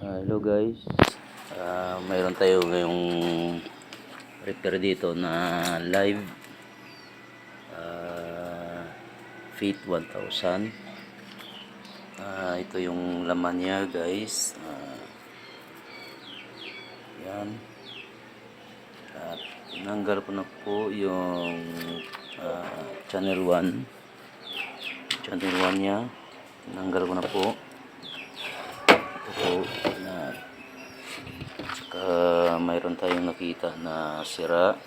Hello guys, mayroon tayo ngayong repair dito na live Fit 1000. Ito yung laman niya guys. Yan, at tinanggal ko na po yung channel 1 niya, tinanggal ko na po. Na saka mayroon tayong nakita na sira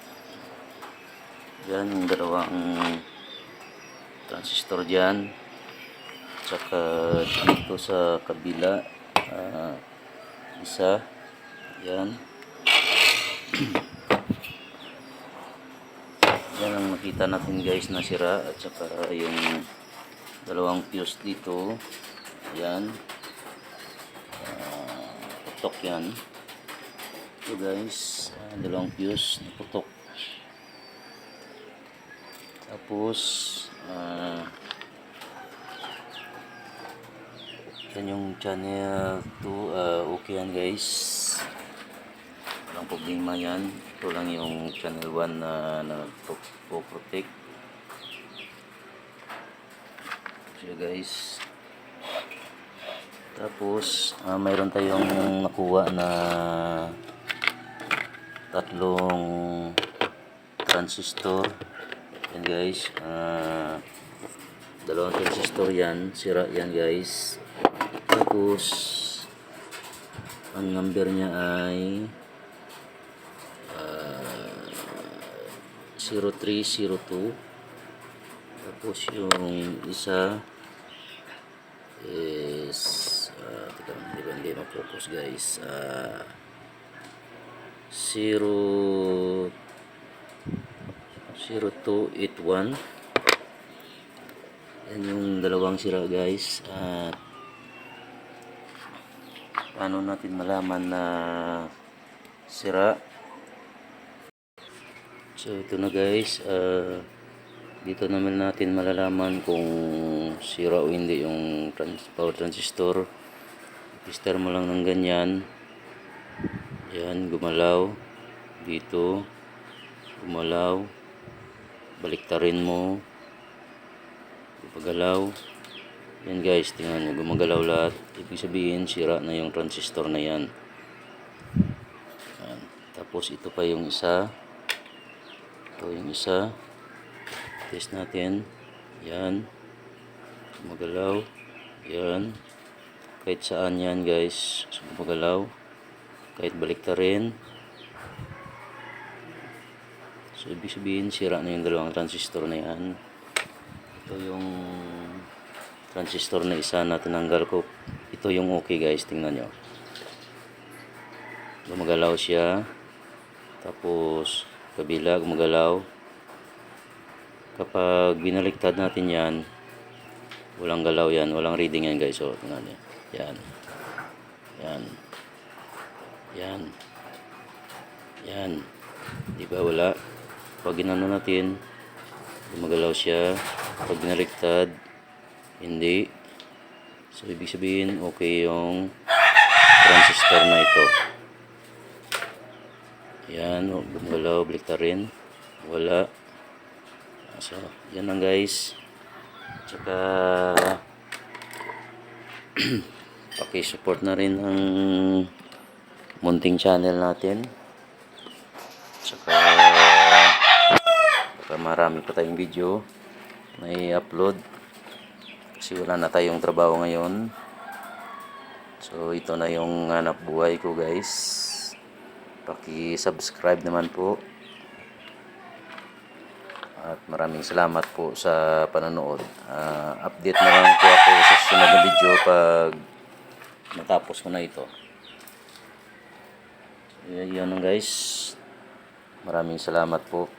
dyan, yung dalawang transistor dyan, saka dito sa kabila isa yan. Yan ang nakita natin guys na sira, at saka yung dalawang fuse dito yan, putok yan. Ito guys, dalawang fuse putok. Tapos yan yung channel 2, okay yan guys, walang problema yan. Ito lang yung channel 1 na nagpo-protect siya guys. Tapos mayroon tayong nakuha na tatlong transistor yan guys. Dalawang transistor yan, sira yan guys. Tapos ang number niya ay 0302. Tapos yung isa is hindi ma-focus guys, 0281. yan yung dalawang sira guys. Paano natin malaman na sira? So ito na guys, dito naman natin malalaman kung sira o hindi yung power transistor. Tester mo lang ng ganyan, yan, gumalaw dito, gumalaw, baliktarin mo, gumagalaw. Yan guys, tingnan nyo, gumagalaw lahat. Ibig sabihin sira na yung transistor na yan. Yan. Tapos ito pa yung isa, ito yung isa, test natin. Yan, gumagalaw, yan, kahit saan yan guys, gumagalaw, kahit baliktarin. So ibig sabihin sira na yung dalawang transistor na yan. Ito yung transistor na isa na tinanggal ko, ito yung okay guys, tingnan nyo, gumagalaw siya. Tapos kabila gumagalaw. Kapag binaliktad natin yan, walang galaw yan, walang reading yan guys. So tingnan nyo, yan, yan, yan, yan, diba wala. Pag ginano natin, gumagalaw siya. Pag binaliktad, hindi. So ibig sabihin okay yung transistor na ito. Yan, gumagalaw, baliktarin, wala. So yan lang guys. Tsaka paki-support na rin ang munting channel natin. Tsaka baka marami pa tayong video na i-upload kasi wala na tayong trabaho ngayon. So ito na yung hanap buhay ko guys. Paki-subscribe naman po. At maraming salamat po sa panonood. Update na lang po ako sa susunod na video pag natapos ko na ito. Yan guys. Maraming salamat po.